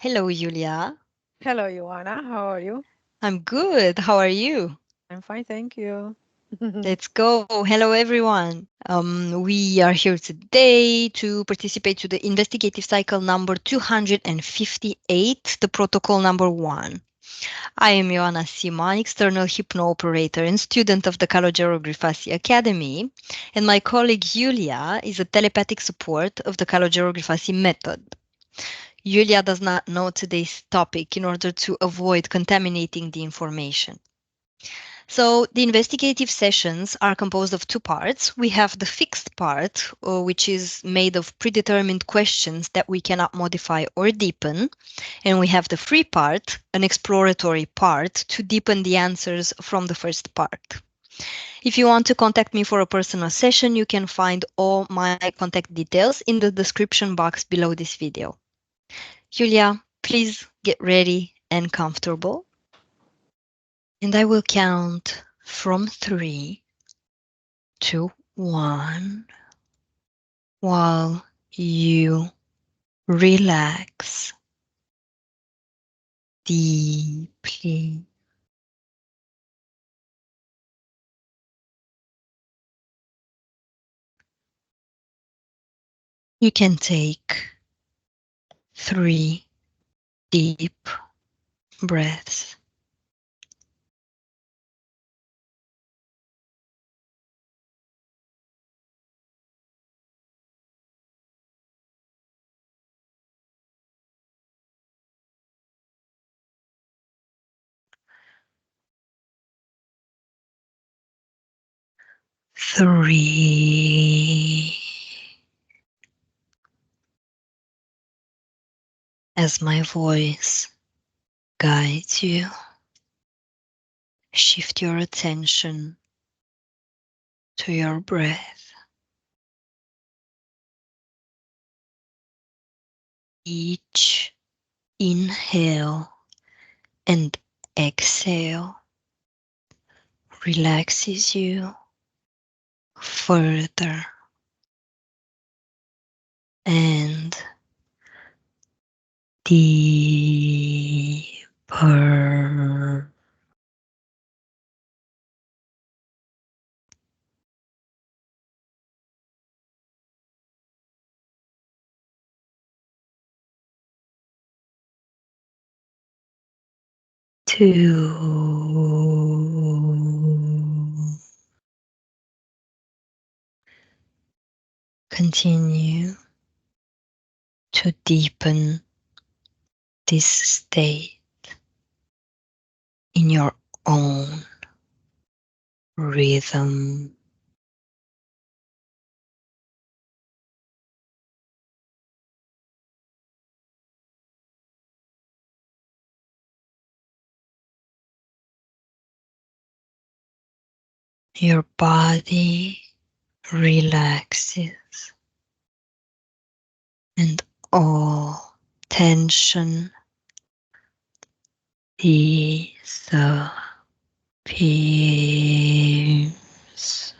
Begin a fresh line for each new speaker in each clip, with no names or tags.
Hello, Iulia.
Hello, Ioana. How are you?
I'm good. How are you?
I'm fine, thank you.
Let's go. Hello, everyone. We are here today to participate to the investigative cycle number 258, the protocol number 1. I am Ioana Sima, external hypno-operator and student of the Grifasi Academy, and my colleague Iulia is a telepathic support of the Grifasi method. Iulia does not know today's topic in order to avoid contaminating the information. So the investigative sessions are composed of two parts. We have the fixed part, which is made of predetermined questions that we cannot modify or deepen. And we have the free part, an exploratory part, to deepen the answers from the first part. If you want to contact me for a personal session, you can find all my contact details in the description box below this video. Julia, please get ready and comfortable. And I will count from 3 to 1 while you relax deeply. You can take 3 deep breaths. Three. As my voice guides you, shift your attention to your breath. Each inhale and exhale relaxes you further and deeper. Two. Continue to deepen this state in your own rhythm. Your body relaxes and all tension disappears.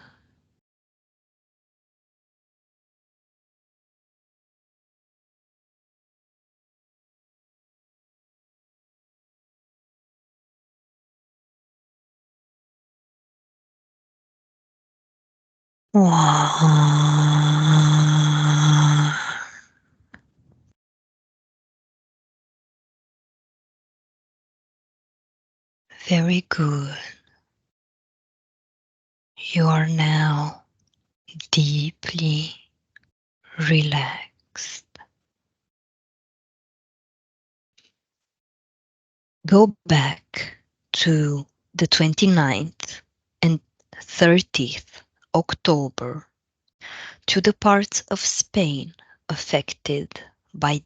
One. Very good. You are now deeply relaxed. Go back to the 29th and 30th October to the parts of Spain affected by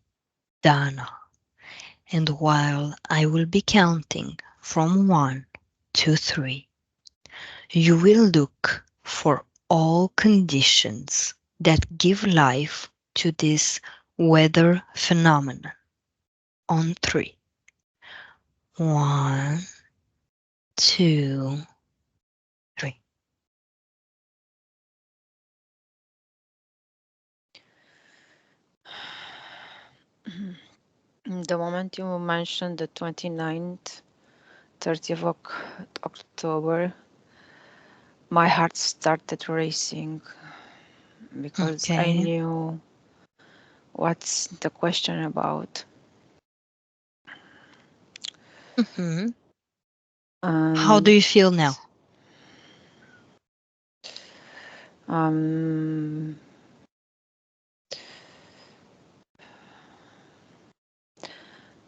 DANA. And while I will be counting from 1 to 3, you will look for all conditions that give life to this weather phenomenon. On 3. 1, 2, 3.
The moment you mentioned the 29th, 30th of October, my heart started racing because I
Okay.
knew what's the question about.
How do you feel now?
Um,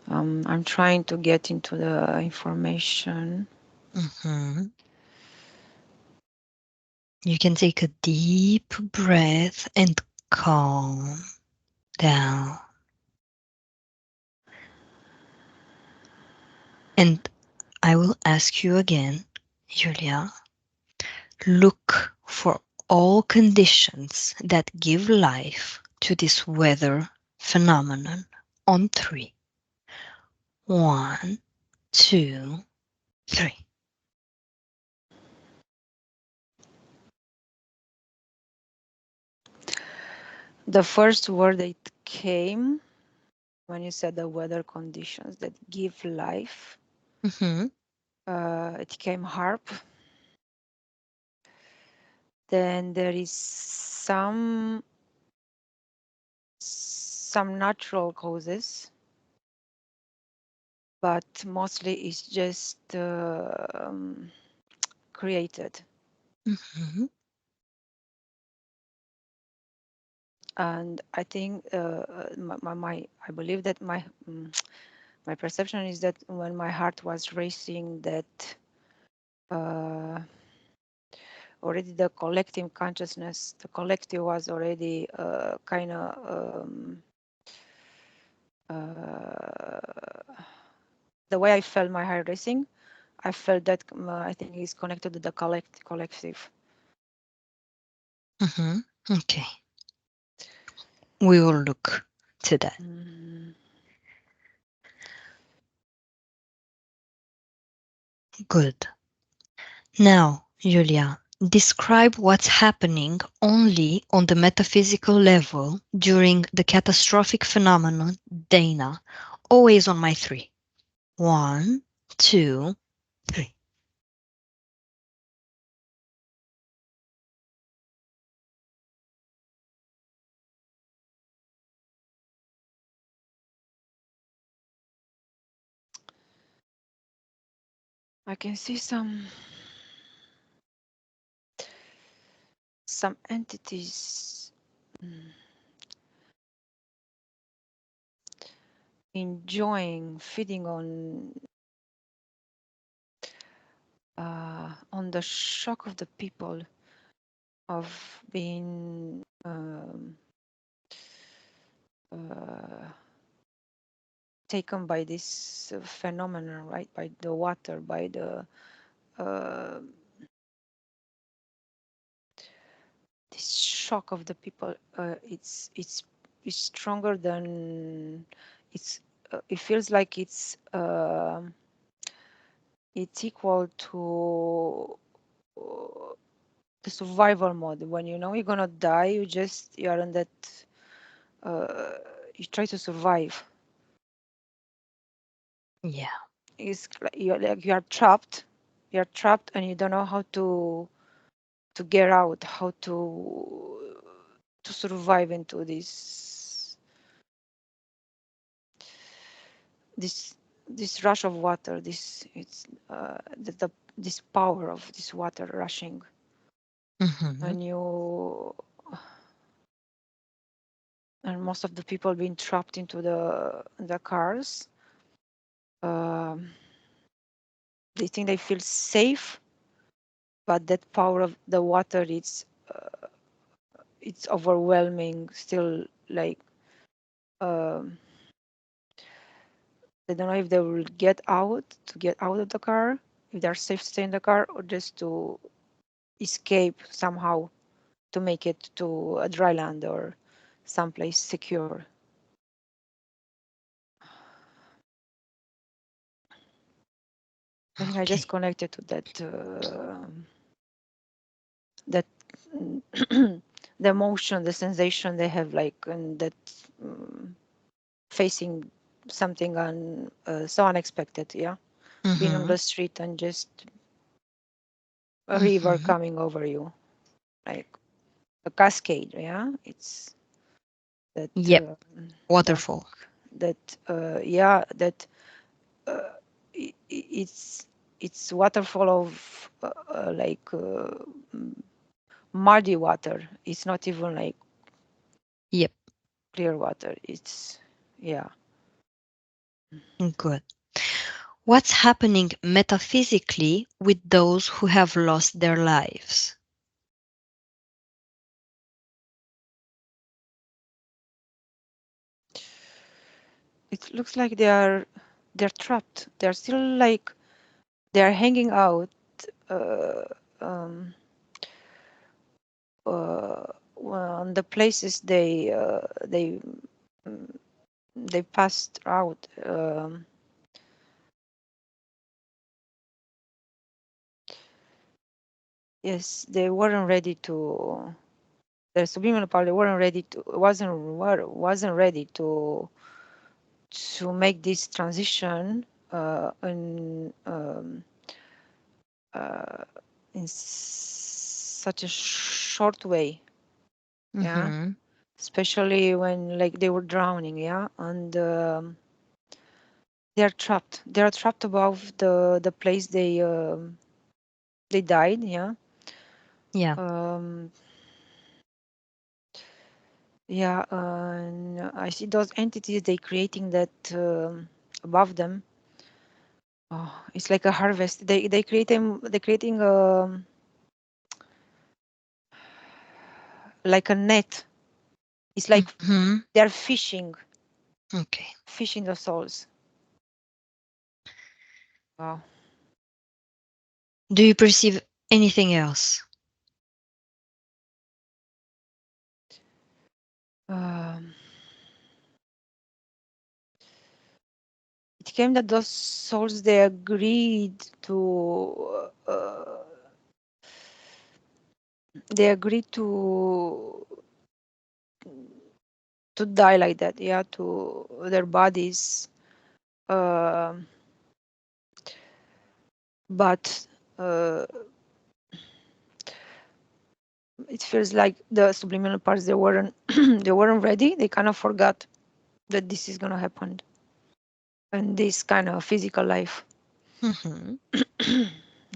I'm trying to get into the information.
You can take a deep breath and calm down. And I will ask you again, Iulia, look for all conditions that give life to this weather phenomenon on 3. 1, 2, 3.
The first word that came when you said the weather conditions that give life, it came harp. Then there is some natural causes, but mostly it's just created. And I think I believe that my perception is that when my heart was racing, that already the collective consciousness, the collective was already kind of the way I felt my heart racing. I felt that I think is connected to the collective.
Okay. We will look to that. Good. Now, Iulia, describe what's happening only on the metaphysical level during the catastrophic phenomenon DANA, always on my 3. 1, 2, 3.
I can see some entities enjoying, feeding on the shock of the people of being taken by this phenomenon, right? By the water, by the this shock of the people. It's stronger than it's. It feels like it's equal to the survival mode. When you know you're gonna die, you are in that. You try to survive.
Yeah.
It's like you are trapped. You're trapped, and you don't know how to get out, how to survive into this rush of water. This this power of this water rushing, and most of the people being trapped into the cars. They think they feel safe, but that power of the water, it's overwhelming. Still, like they don't know if they will get out of the car, if they're safe to stay in the car, or just to escape somehow to make it to a dry land or someplace secure. I think I just connected to that the emotion, the sensation they have, like, and that facing something so unexpected, yeah. Being on
Mm-hmm.
the street and just a river
Mm-hmm.
coming over you, like a cascade, yeah. It's that
Yep.
that
Waterfall.
that yeah, that uh, it's waterfall of m- muddy water. It's not even like
Yep.
clear water. It's yeah.
Good. What's happening metaphysically with those who have lost their lives?
It looks like they're trapped. They're still like they're hanging out uh, um, on the places mm, they passed out. Yes, they weren't ready to. The subliminal part they weren't ready to wasn't ready to make this transition uh, in such a short way. Yeah,
Mm-hmm.
especially when like they were drowning. Yeah, and they're trapped. They're trapped above the place they died. Yeah.
Yeah.
Um, yeah, and I see those entities they creating that above them. Oh, it's like a harvest. They create them. They're creating like a net. It's like
Mm-hmm.
they're
Okay.
fishing the souls. Wow.
Do you perceive anything else?
Um, it came that those souls they agreed they agreed to die like that. Yeah, to their bodies. Um but uh, it feels like the subliminal parts they weren't they weren't ready. They kind of forgot that this is gonna happen in this kind of physical life.
Mm-hmm.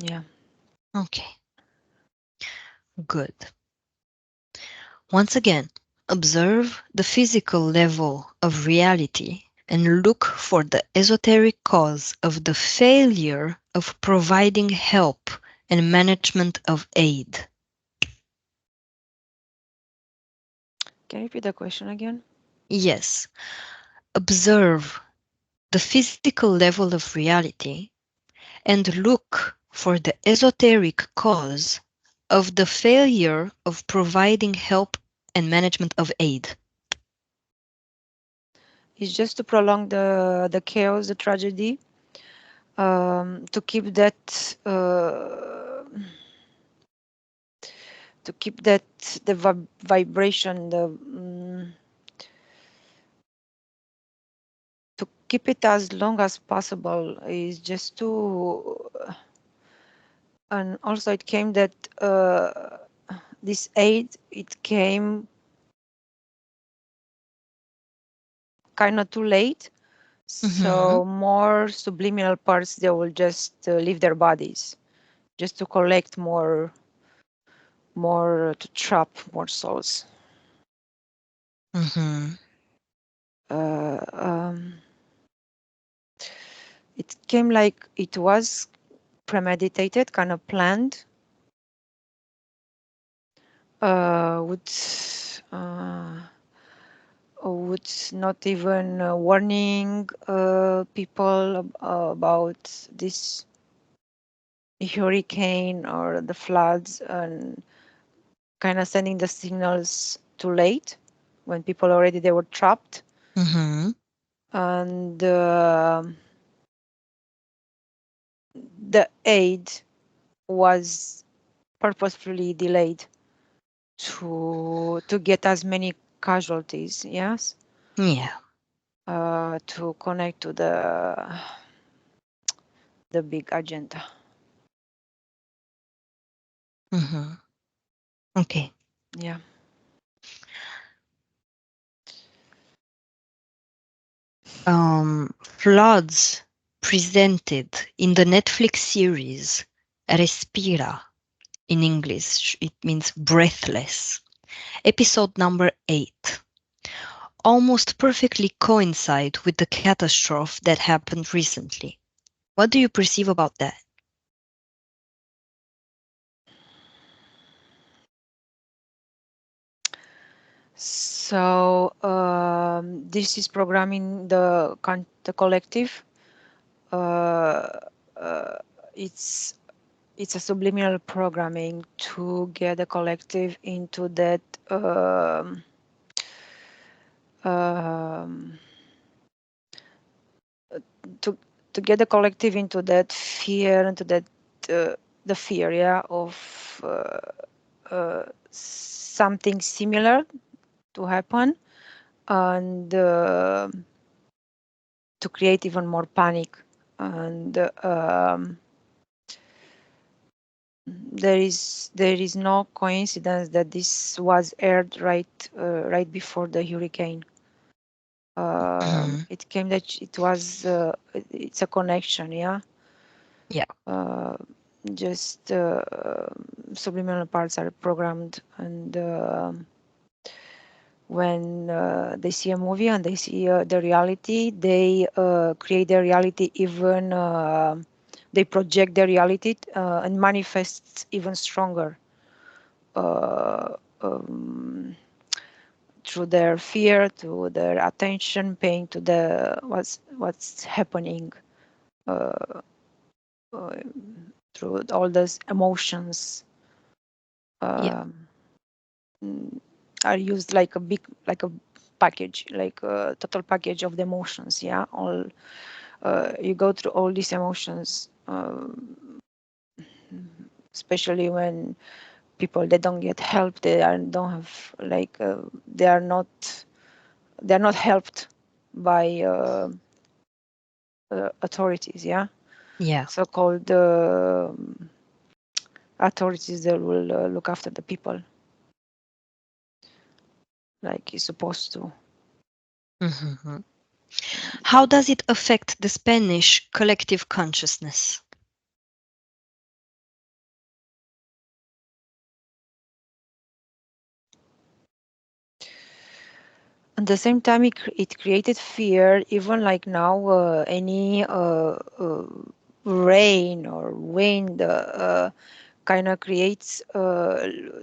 Yeah.
Okay. Good. Once again, observe the physical level of reality and look for the esoteric cause of the failure of providing help and management of aid.
Can you repeat the question again?
Yes, observe the physical level of reality and look for the esoteric cause of the failure of providing help and management of aid.
It's just to prolong the chaos, the tragedy, to keep that the vibration, to keep it as long as possible is just to and also it came that this aid it came kind of too late,
Mm-hmm.
so more subliminal parts they will just leave their bodies just to collect more to trap more souls.
Mm-hmm.
uh, um, it came like it was premeditated, kind of planned, with not even warning people about this hurricane or the floods, and kind of sending the signals too late when people already they were trapped,
Mm-hmm.
and the aid was purposefully delayed to get as many casualties. Yes.
Yeah.
to connect to the big agenda.
Okay.
Yeah.
Floods presented in the Netflix series Respira. In English, it means breathless. Episode number 8 almost perfectly coincide with the catastrophe that happened recently. What do you perceive about that?
So this is programming the collective. Uh, uh, it's it's a subliminal programming to get the collective into that um, to to get the collective into that fear, into that the fear, yeah, of something similar to happen, and to create even more panic. And there is no coincidence that this was aired right before the hurricane. It came that it's a connection, yeah.
Yeah.
uh, just subliminal parts are programmed, and when they see a movie and they see the reality, they create their reality, even they project their reality and manifests even stronger uh, um, through their fear, to their attention paying to the what's happening, uh, uh, through all those emotions
Yeah.
um, are used like a package, like a total package of the emotions, yeah. All you go through all these emotions, especially when people, they don't get help, don't have, like they are not helped by authorities, yeah.
Yeah.
So-called authorities that will look after the people like you're supposed to.
Mhm. How does it affect the Spanish collective consciousness?
At the same time, it created fear. Even like now, any rain or wind kind of creates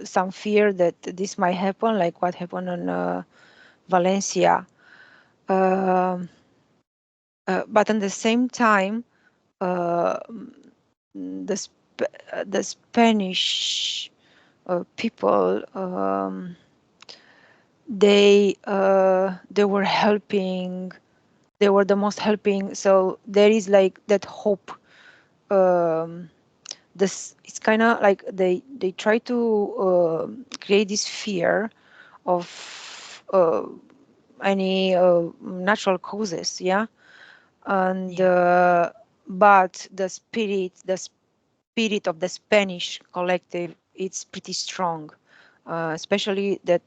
some fear that this might happen, like what happened in Valencia. Um but at the same time, uh, the Spanish people, they were helping. They were the most helping. So there is like that hope. Um, this it's kind of like they try to create this fear of any natural causes, yeah. And
Yeah.
but the spirit of the Spanish collective, it's pretty strong, especially that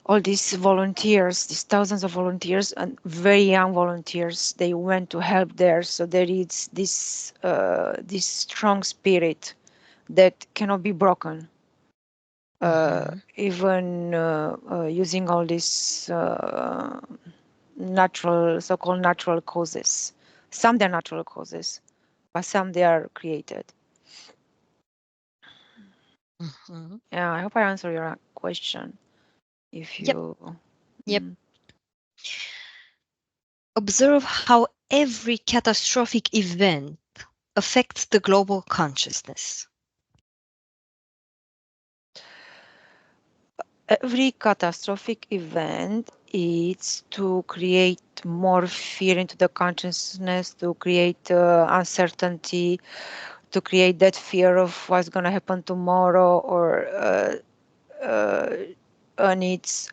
all these volunteers, these thousands of volunteers and very young volunteers, they went to help there. So there is this strong spirit that cannot be broken, even using all these natural, so-called natural causes. Some they're natural causes, but some they are created.
Mhm.
Yeah, I hope I answer your question. If
Yep.
you,
Yep.
mm.
Observe how every catastrophic event affects the global consciousness.
Every catastrophic event is to create more fear into the consciousness, to create uncertainty, to create that fear of what's going to happen tomorrow, or and it's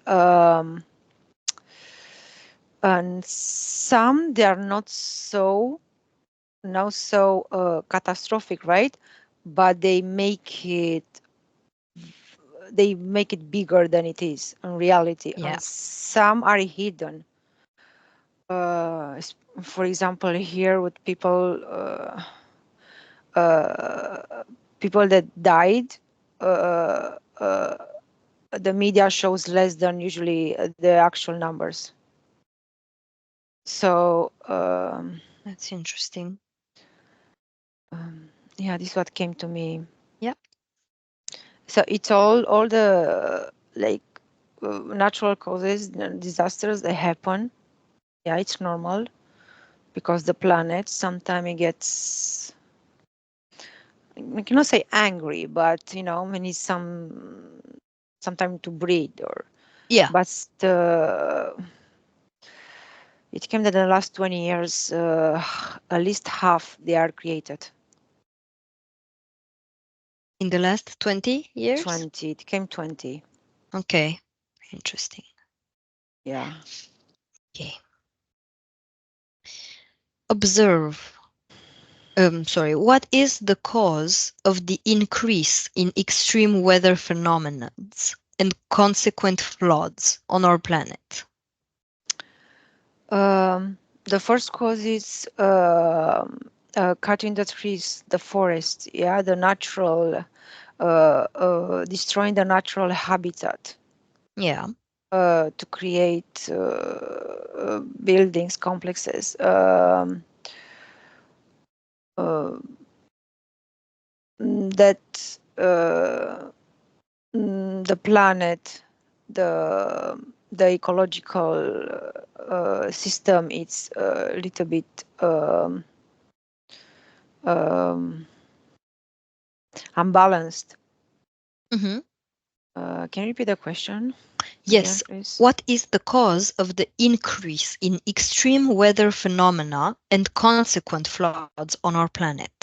and some they are not so catastrophic, right? But they make it bigger than it is in reality,
Yeah.
and some are hidden. For example, here with people that died, uh, uh, the media shows less than usually the actual numbers. So
That's interesting.
yeah, this is what came to me.
Yeah.
So it's all the like natural causes, disasters that happen. Yeah, it's normal because the planet sometimes it gets, I cannot say angry, but when it's sometime to breathe or
Yeah.
but it came that in the last 20 years, at least half they are created.
In the last 20 years?
20, it came 20.
Okay. Interesting.
Yeah.
Okay. Observe. Sorry. What is the cause of the increase in extreme weather phenomena and consequent floods on our planet?
The first cause is cutting the trees, the forest, yeah, the natural, destroying the natural habitat
Yeah.
to create buildings, complexes. Uh, that the planet, the ecological system, it's a little bit um, unbalanced.
Mm-hmm.
Can you repeat the question again,
Yes.
please?
What is the cause of the increase in extreme weather phenomena and consequent floods on our planet?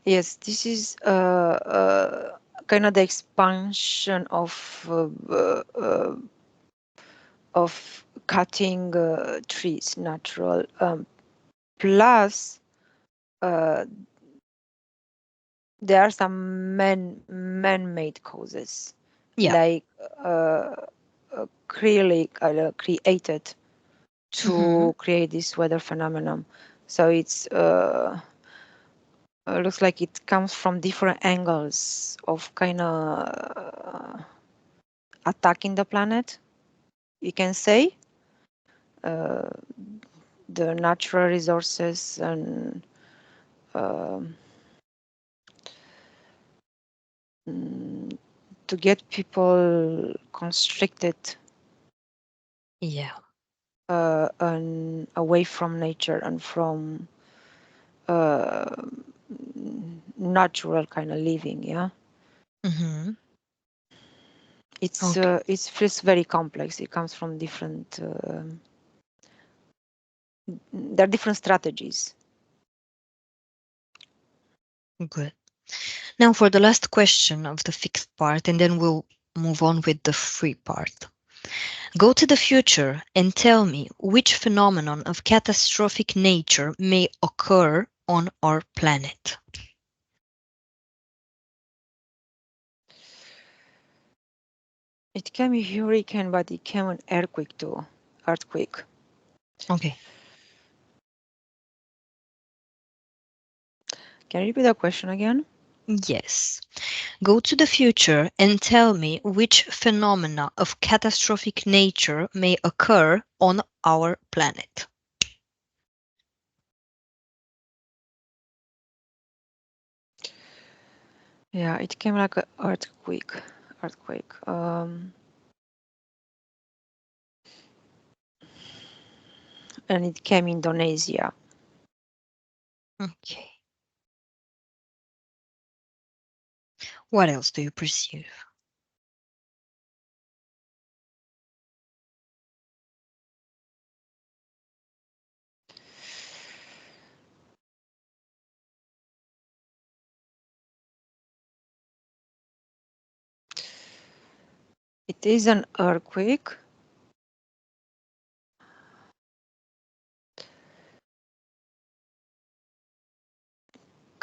Yes, this is kind of the expansion of cutting trees, natural. Plus, uh, there are some man-made causes,
Yeah.
like uh, clearly created
Mm-hmm.
to create this weather phenomenon. So it's looks like it comes from different angles of kind of attacking the planet, you can say. uh, the natural resources and um, mm, to get people constricted
Yeah.
and away from nature and from uh, natural kind of living. Yeah,
Mm-hmm. Okay.
it feels very complex. It comes from different. There are different strategies.
Good. Now for the last question of the fixed part, and then we'll move on with the free part. Go to the future and tell me which phenomenon of catastrophic nature may occur on our planet.
It can be hurricane, but it can be an earthquake too. Earthquake.
Okay.
Can you repeat the question again?
Yes. Go to the future and tell me which phenomena of catastrophic nature may occur on our planet.
Yeah, it came like an earthquake. Earthquake. And it came Indonesia.
Okay. What else do you perceive?
It is an earthquake,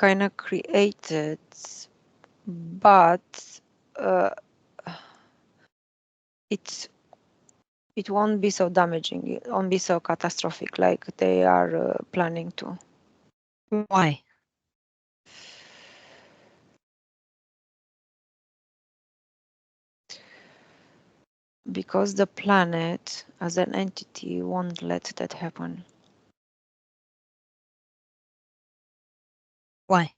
kind of created, but uh, it's it won't be so damaging. It won't be so catastrophic like they are planning to.
Why?
Because the planet as an entity won't let that happen.
Why?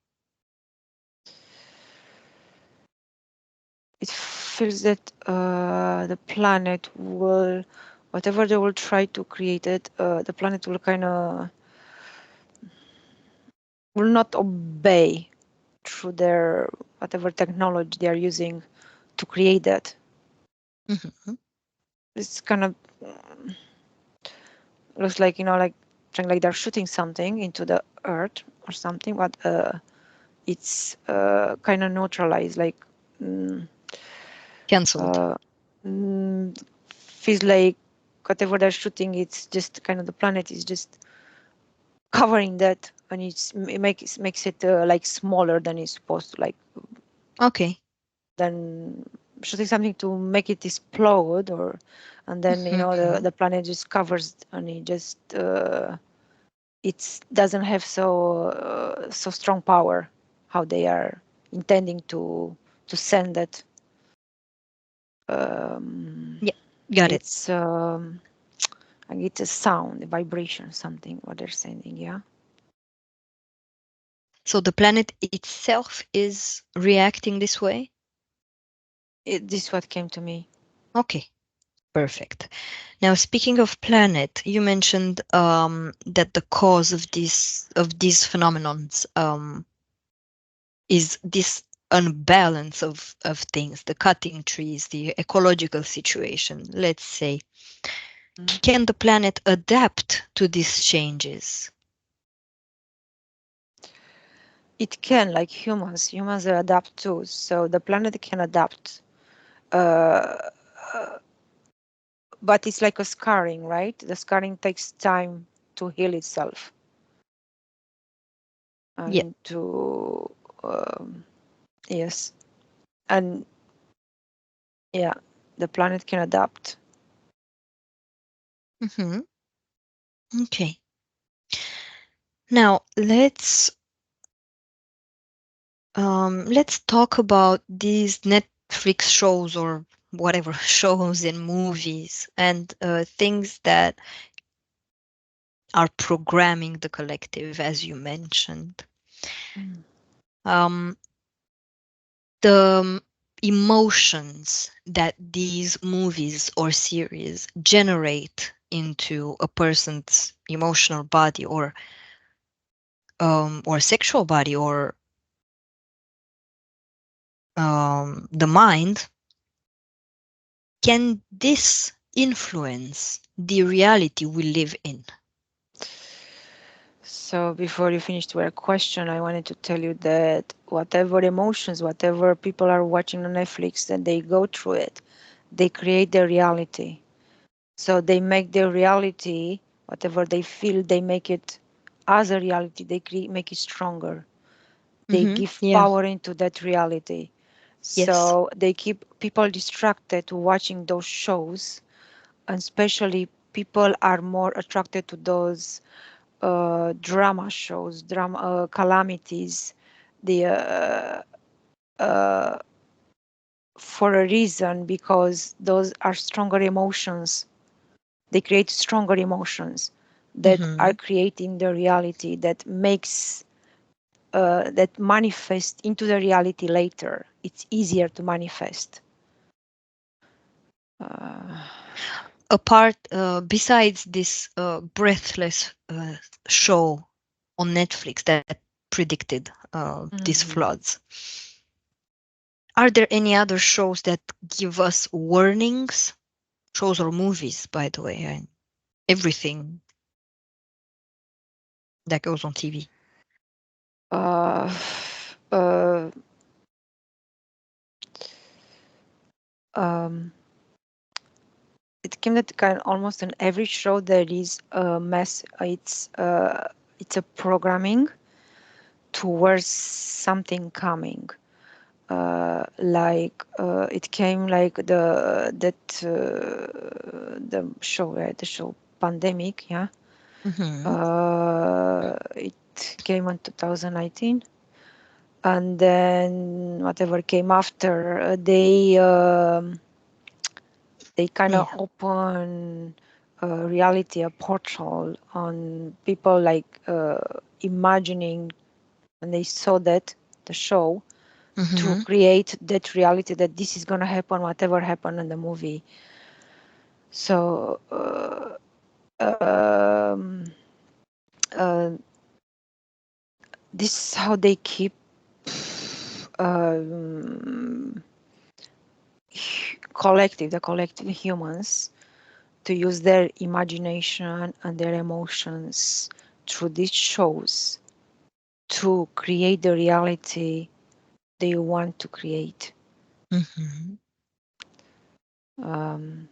It feels that the planet will, whatever they will try to create it, the planet will kind of will not obey through their whatever technology they are using to create that.
Mm-hmm.
It's kind of looks like, you know, like trying like they're shooting something into the earth or something, but it's kind of neutralized, like mm,
Cancelled.
uh, mm, feels like whatever they're shooting, it's just kind of the planet is just covering that, and it makes it like smaller than it's supposed to, like
Okay.
than shooting something to make it explode, or and then you know
Mm-hmm.
the planet just covers and it just it doesn't have so strong power how they are intending to send it. Um,
Yeah, got it.
it's like it's a sound, a vibration, something what they're sending. Yeah,
So the planet itself is reacting this way?
this is what came to me.
Okay, perfect. Now, speaking of planet, you mentioned that the cause of these phenomenons is this unbalance of things, the cutting trees, the ecological situation, let's say.
Mm.
Can the planet adapt to these changes?
It can, like humans adapt too, so the planet can adapt. Uh, but it's like a scarring, right? The scarring takes time to heal itself
Yeah.
and to yes, and yeah, the planet can adapt.
Hmm. Okay. Now let's talk about these Netflix shows or whatever shows and movies and things that are programming the collective, as you mentioned.
Mm.
Um, the emotions that these movies or series generate into a person's emotional body or sexual body or the mind, can this influence the reality we live in?
So before you finished your question, I wanted to tell you that whatever emotions, whatever people are watching on Netflix, that they go through it, they create their reality. So they make their reality, whatever they feel, they make it as a reality. They make it stronger. They
Mm-hmm.
give
Yeah.
power into that reality.
Yes.
So they keep people distracted watching those shows, and especially people are more attracted to those drama shows, drama calamities, the uh, for a reason, because those are stronger emotions. They create stronger emotions that are
Mm-hmm.
creating the reality that makes that manifest into the reality later. It's easier to manifest. Uh,
Apart, besides this breathless show on Netflix that predicted these
mhm.
floods, are there any other shows that give us warnings? Shows or movies, by the way, and everything that goes on TV.
uh, uh, um, it came that kind almost in every show there is a mess. It's a programming. towards something coming. Like it came like the show, the show Pandemic, yeah.
Mm-hmm.
It came in 2019, and then whatever came after, they kind of
Yeah.
open reality, a portal on people like imagining, and they saw that the show to
Mm-hmm.
create that reality that this is gonna happen, whatever happened in the movie. So uh, this is how they keep um, the collective humans to use their imagination and their emotions through these shows to create the reality they want to create,
Mm-hmm.
um,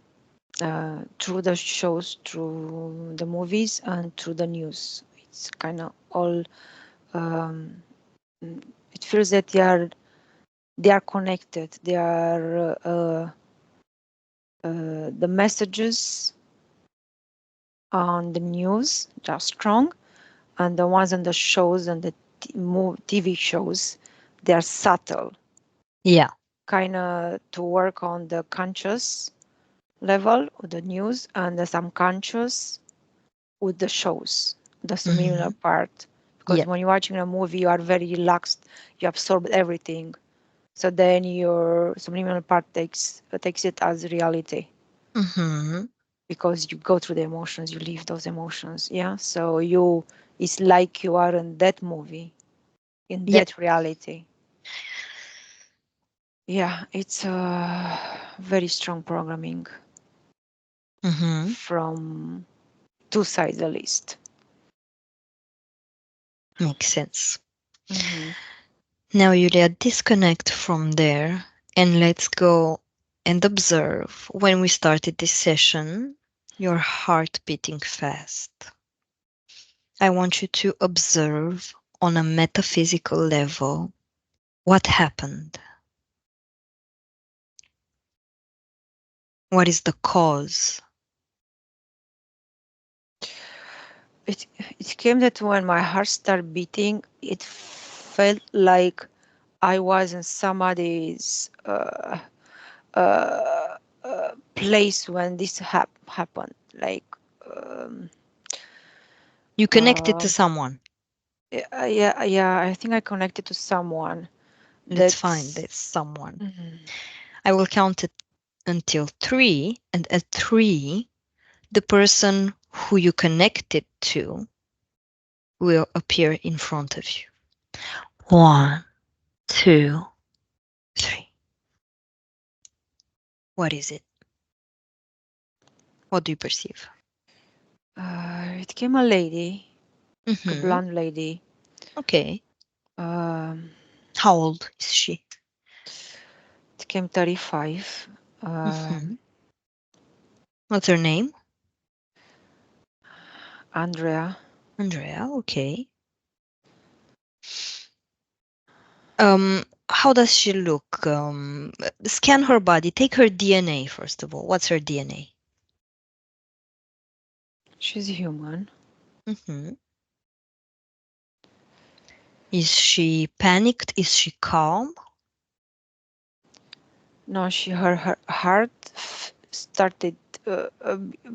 through the shows, through the movies, and through the news. It's kind of all. Um, it feels that they are connected. They are the messages on the news are strong, and the ones on the shows and the TV shows, they are subtle,
Yeah.
kind of to work on the conscious level of the news and the subconscious with the shows, the
Mm-hmm.
subliminal part. Because
Yeah.
when you're watching a movie, you are very relaxed, you absorb everything. So then your subliminal part takes it as reality
Mm-hmm.
because you go through the emotions, you live those emotions. Yeah. So it's like you are in that movie, in
Yeah.
that reality. Yeah, it's very strong programming
Mm-hmm.
from two sides at least.
Makes sense.
Hmm.
Now, Julia, disconnect from there and let's go and observe when we started this session, your heart beating fast. I want you to observe on a metaphysical level what happened. What is the cause?
It it came that when my heart started beating, it felt like I was in somebody's place when this happened. Like um,
You connected
uh,
to someone.
yeah, I think I connected to someone
Let's find
that's.
this someone.
Mhm.
I will count it until three, and at three, the person who you connected to will appear in front of you. One, two, three. What is it? What do you perceive?
It came a lady, a
Mm-hmm.
blonde lady.
Okay.
Um,
How old is she?
it came 35.
Mm-hmm. What's her name?
Andrea.
Andrea. Okay. How does she look? Scan her body. Take her DNA first of all. What's her DNA?
She's human.
Mm-hmm. Is she panicked? Is she calm?
No, her heart started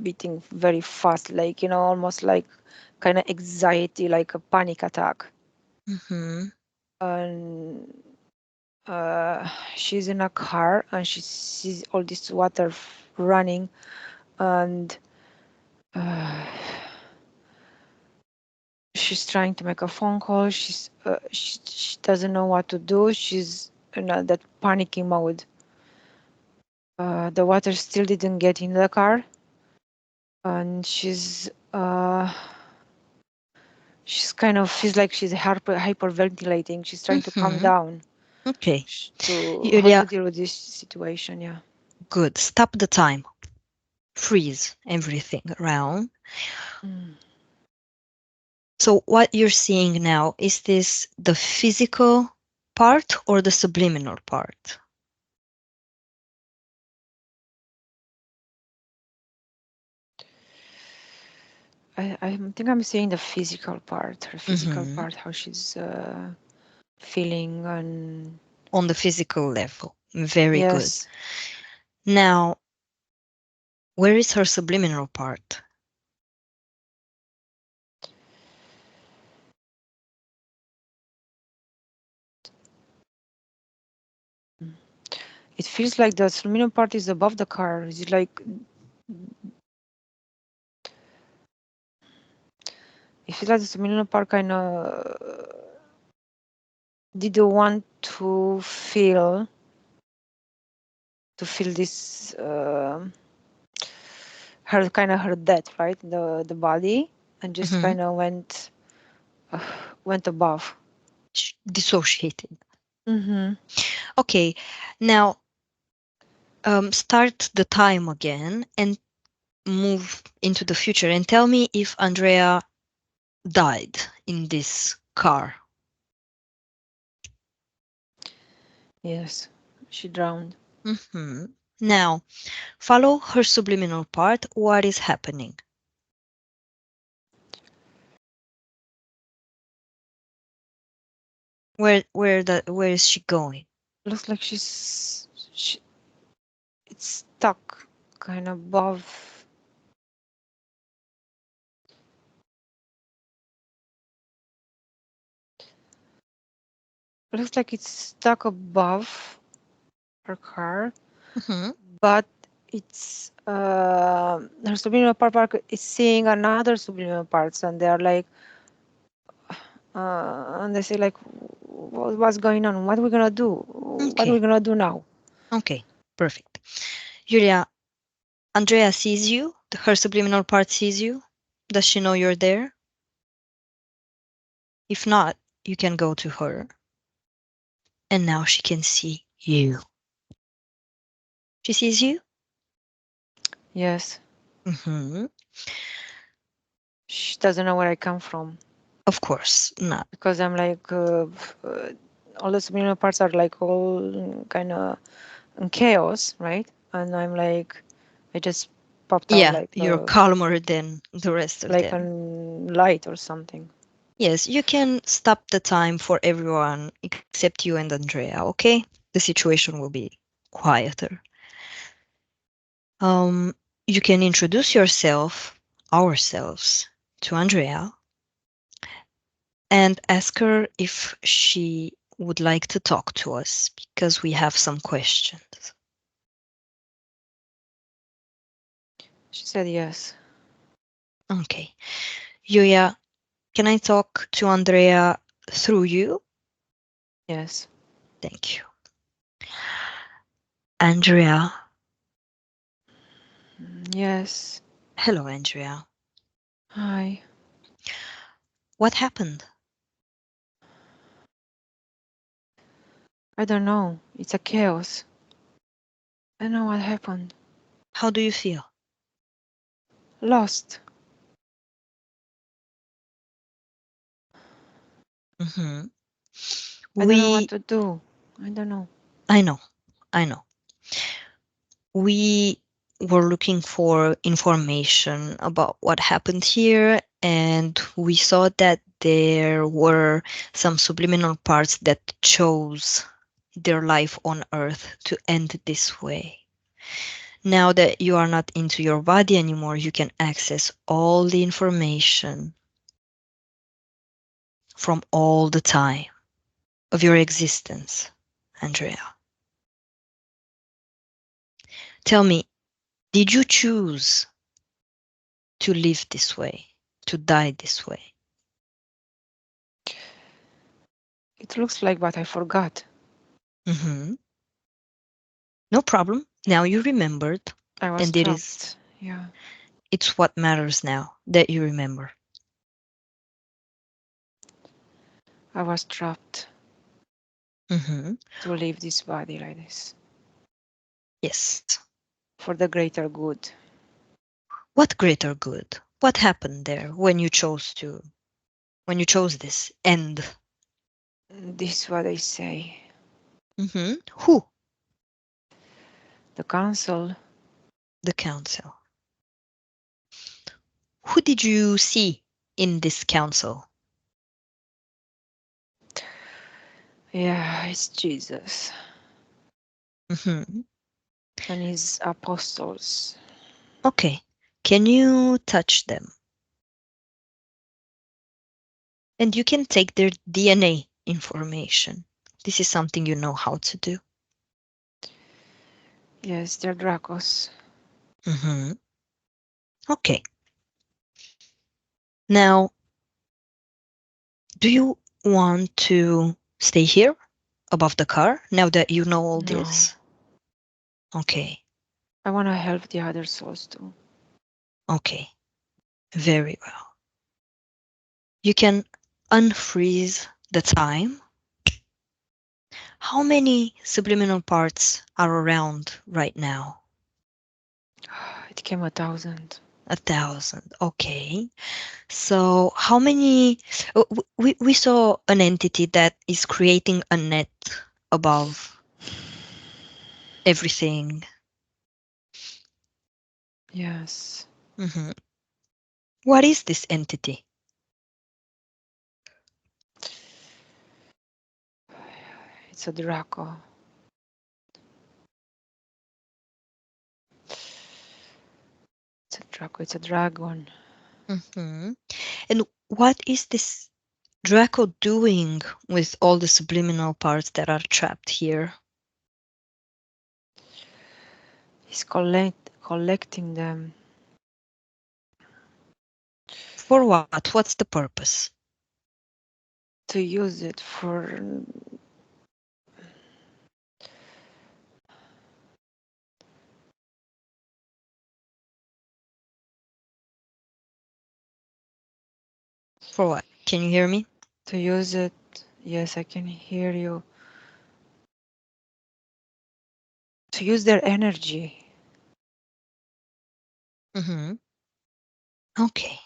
beating very fast, like almost like kind of anxiety, like a panic attack.
Mm-hmm.
And she's in a car and she sees all this water running, and uh, she's trying to make a phone call. She doesn't know what to do. She's in that panicking mode. The water still didn't get in the car, and she's kind of feels like she's hyperventilating. She's trying to calm
Mm-hmm.
down
Okay.
to how to
Julia,
deal with this situation. Yeah.
good. Stop the time. Freeze everything around.
Mm.
So what you're seeing now, is this the physical part or the subliminal part?
I think I'm seeing the physical part, her physical
Mhm.
part, how she's feeling, and
On the physical level. Very good.
yes,
Now, where is her subliminal part?
it feels like the subliminal part is above the car. Is it like it feels like the subliminal part kind of didn't want to feel this her kind of her death, right? The body, and just
Mhm.
kind of uh, went above.
Dissociated.
Mm-hmm.
Okay, now start the time again and move into the future and tell me if Andrea died in this car.
Yes, she drowned.
Mhm. Now, follow her subliminal part. What is happening? Where is she going?
Looks like it's stuck kind of above. Looks like it's stuck above her car,
Mhm.
but it's her subliminal part is seeing another subliminal parts, and they are like, and they say like, what's going on? What are we gonna do? What are we
Okay.
gonna do now?
Okay. Perfect. Julia, Andrea sees you. Her subliminal part sees you. Does she know you're there? If not, you can go to her. And now she can see you. She sees you?
Yes,
Mm-hmm.
she doesn't know where I come from
Of course not.
because I'm like, all the subliminal parts are like all kind of in chaos, right? And I'm like, I just popped out
Yeah, you're calmer than the rest of
like a
them.
light or something.
Yes, you can stop the time for everyone except you and Andrea, okay? The situation will be quieter. Um, you can introduce yourself, ourselves, to Andrea and ask her if she would like to talk to us because we have some questions.
She said yes.
Okay. Yuya, can I talk to Andrea through you?
Yes.
Thank you. Andrea.
Yes.
Hello, Andrea.
Hi.
What happened?
I don't know. It's a chaos. I don't know what happened.
How do you feel?
Lost.
Hmm.
I don't know what
We,
to do. I don't know.
I know, I know. We were looking for information about what happened here, and we saw that there were some subliminal parts that chose their life on Earth to end this way. Now that you are not into your body anymore, you can access all the information from all the time of your existence, Andrea. Tell me, did you choose to live this way, to die this way?
It looks like, but I forgot.
Hmm. No problem. Now you remembered,
I was
and
trapped. Yeah.
it's what matters now that you remember.
I was trapped
Hmm.
to leave this body like this
Yes.
for the greater good.
What greater good? What happened there when you chose to? when you chose this end?
This is what I say.
Who?
The council.
The council. Who did you see in this council?
Yeah, it's Jesus
Hmm.
and his apostles.
Okay. Can you touch them? And you can take their DNA information. This is something you know how to do.
Yes, they're Dracos.
Hmm. Okay. Now, do you want to stay here above the car now that you know all
No,
this? Okay.
I want to help the other souls too.
Okay. Very well. You can unfreeze the time. How many subliminal parts are around right now?
It came 1,000.
1,000. Okay. So how many? We saw an entity that is creating a net above everything.
Yes,
Mhm. What is this entity?
it's a Draco. It's a Draco. It's a dragon.
Mhm. And what is this Draco doing with all the subliminal parts that are trapped here?
He's collecting them
For what? What's the purpose?
to use it for
For what? Can you hear me?
to use it. Yes, I can hear you. To use their energy.
Mm-hmm. Okay.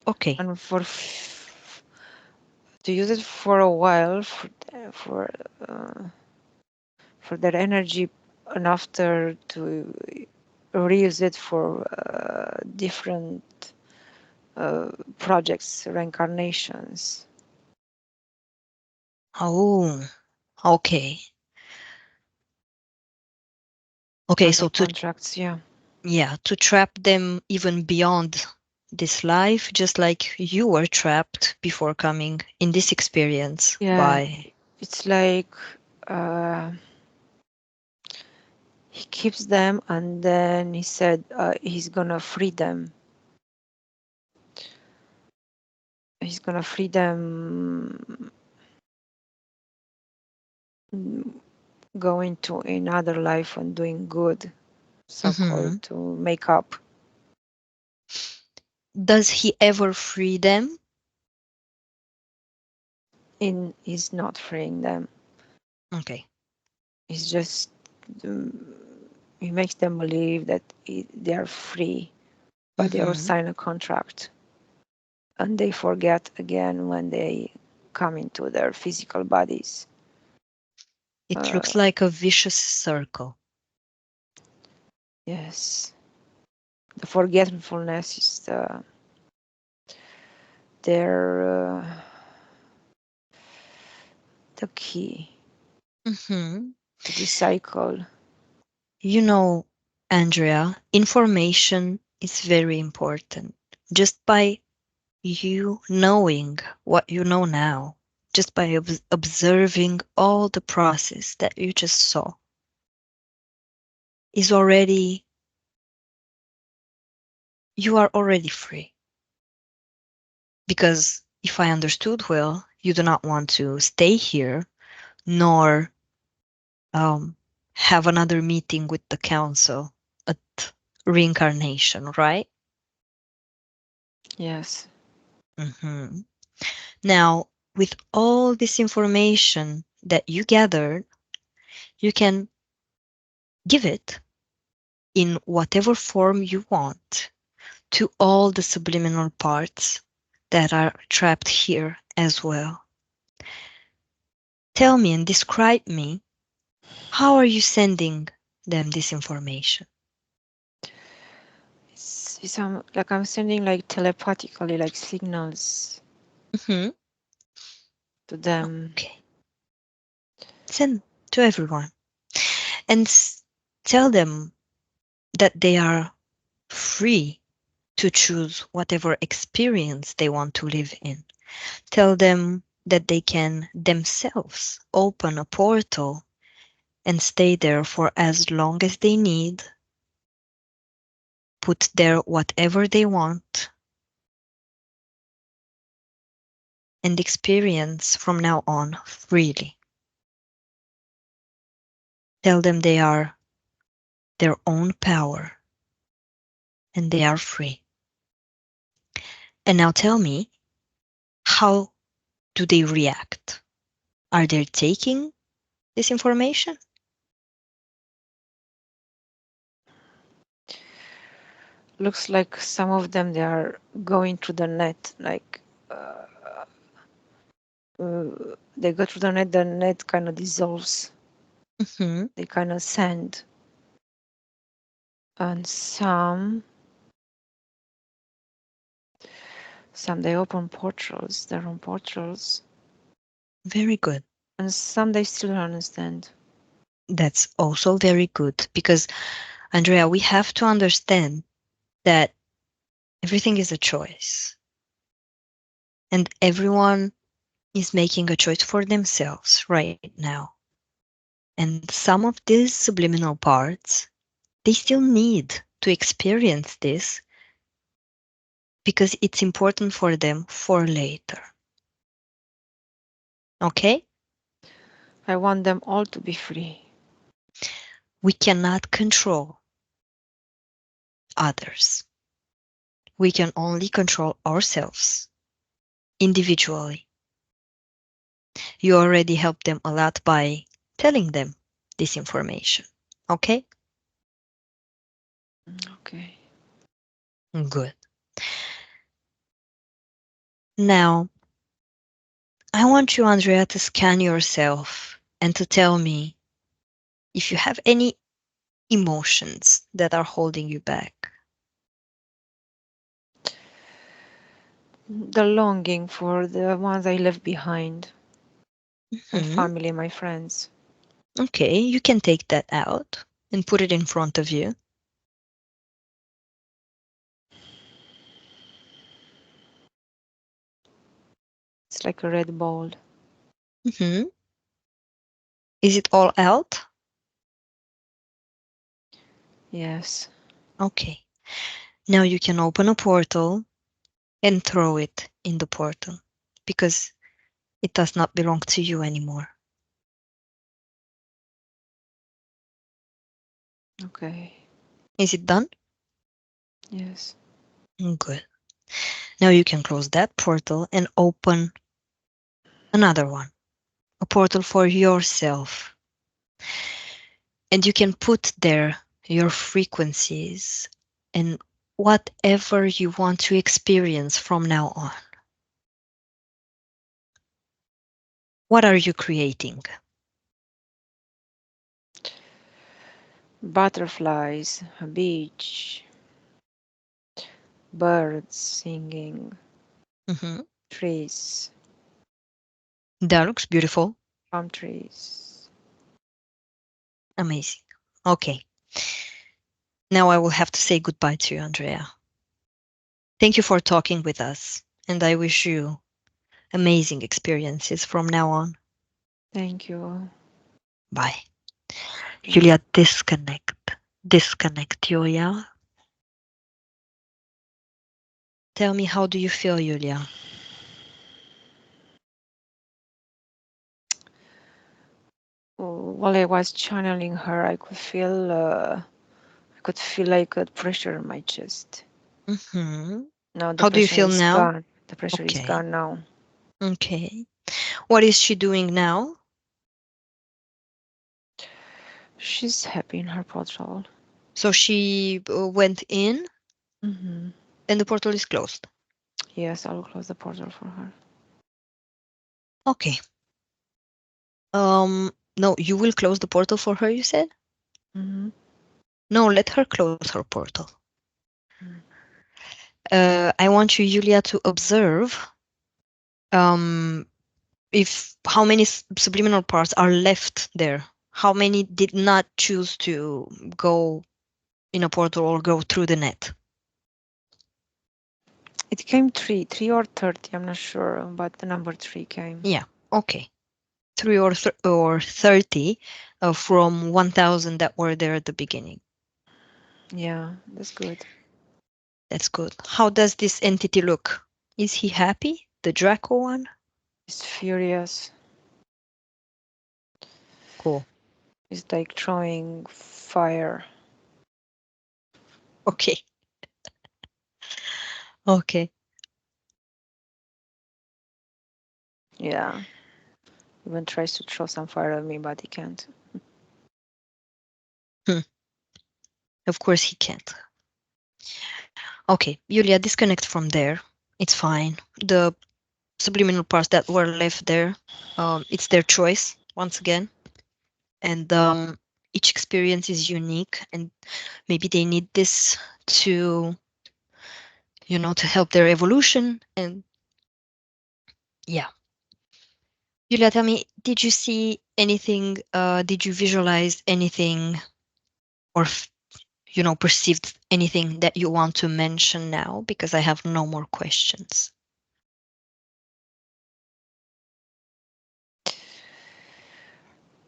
Okay.
And to use it for a while for uh, for their energy, and after to reuse it for different projects, reincarnations,
Oh, okay. Okay,
other
so to
contracts. Yeah.
to trap them even beyond this life, just like you were trapped before coming in this experience
Yeah,
by.
it's like uh, he keeps them, and then he said he's gonna free them. He's gonna free them, mm, going to another life and doing good, so called,
Mhm.
to make up.
Does he ever free them?
In He's not freeing them.
Okay.
He's just um, he makes them believe that they are free, but they all
Mhm.
sign a contract, and they forget again when they come into their physical bodies.
It
Uh,
looks like a vicious circle.
yes, the forgetfulness is their the key
Mhm.
to this cycle.
You know, Andrea, information is very important. Just by you knowing what you know now, just by observing all the process that you just saw, is already, you are already free. Because if I understood well, you do not want to stay here, nor um, have another meeting with the council at reincarnation, right?
Yes,
Hmm. Now, with all this information that you gathered, you can give it in whatever form you want to all the subliminal parts that are trapped here as well. Tell me and describe me, how are you sending them this information?
It's like I'm sending like telepathically, like signals
Hmm.
to them.
Okay. Send to everyone and tell them that they are free to choose whatever experience they want to live in. Tell them that they can themselves open a portal and stay there for as long as they need, put there whatever they want, and experience from now on freely. Tell them they are their own power and they are free. And now tell me, how do they react? Are they taking this information?
Looks like some of them they are going through the net, like they go through the net kind of dissolves.
Hmm.
They kind of send, and some they open portals, their own portals,
Very good.
and some they still don't understand.
That's also very good because, Andrea, we have to understand that everything is a choice and everyone is making a choice for themselves right now. And some of these subliminal parts, they still need to experience this because it's important for them for later. Okay?
I want them all to be free.
We cannot control others. We can only control ourselves individually. You already helped them a lot by telling them this information. Okay?
Okay.
Good. Now, I want you, Andrea, to scan yourself and to tell me if you have any emotions that are holding you back.
The longing for the ones I left behind, my
Hmm.
family, my friends.
Okay, you can take that out and put it in front of you.
It's like a red ball.
Hmm. Is it all out?
Yes.
Okay. Now you can open a portal and throw it in the portal because it does not belong to you anymore.
Okay.
Is it done?
Yes.
Good. Now you can close that portal and open another one, a portal for yourself. And you can put there your frequencies and whatever you want to experience from now on. What are you creating?
Butterflies, a beach, birds singing,
Hmm.
trees,
That looks beautiful.
palm trees.
Amazing. Okay. Now I will have to say goodbye to you, Andrea. Thank you for talking with us, and I wish you amazing experiences from now on.
Thank you.
Bye.
Thank
Julia, disconnect. Disconnect, Julia. Tell me, how do you feel, Julia?
While I was channeling her, I could feel like a pressure in my chest.
Hmm.
Now the
How do you
pressure
feel
is
now?
gone. The pressure is
Okay.
gone now.
Okay. What is she doing now?
She's happy in her portal.
So she went in.
Hmm.
And the portal is closed.
Yes, I'll close the portal for her.
Okay. No, you will close the portal for her, you said?
Mm-hmm.
No, let her close her portal.
Mm.
I want you, Iulia, to observe um, if how many subliminal parts are left there. How many did not choose to go in a portal or go through the net?
It came three or 30, I'm not sure, but the number 3 came.
Yeah, okay. 3 or 30 from 1,000 that were there at the beginning.
Yeah, that's good.
That's good. How does this entity look? Is he happy? The Draco one?
He's furious.
Cool.
He's like throwing fire.
Okay. Okay.
Yeah. Even tries to throw some fire at me, but he can't.
Hmm. Of course he can't. Okay, Julia, disconnect from there. It's fine. The subliminal parts that were left there, it's their choice once again. And each experience is unique, and maybe they need this to, to help their evolution. And yeah. Julia, tell me, did you see anything? Did you visualize anything or, perceived anything that you want to mention now? Because I have no more questions.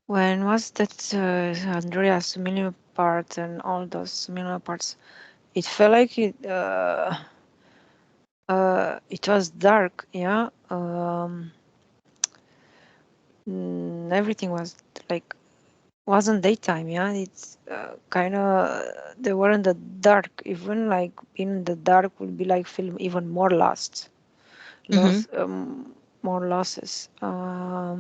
When was that Andrea's subliminal part and all those subliminal parts? It felt like it was dark, yeah. Everything was like wasn't daytime, yeah. It's kind of they were in the dark. Even like being in the dark would be like feel even more lost,
Mm-hmm.
more losses. Uh,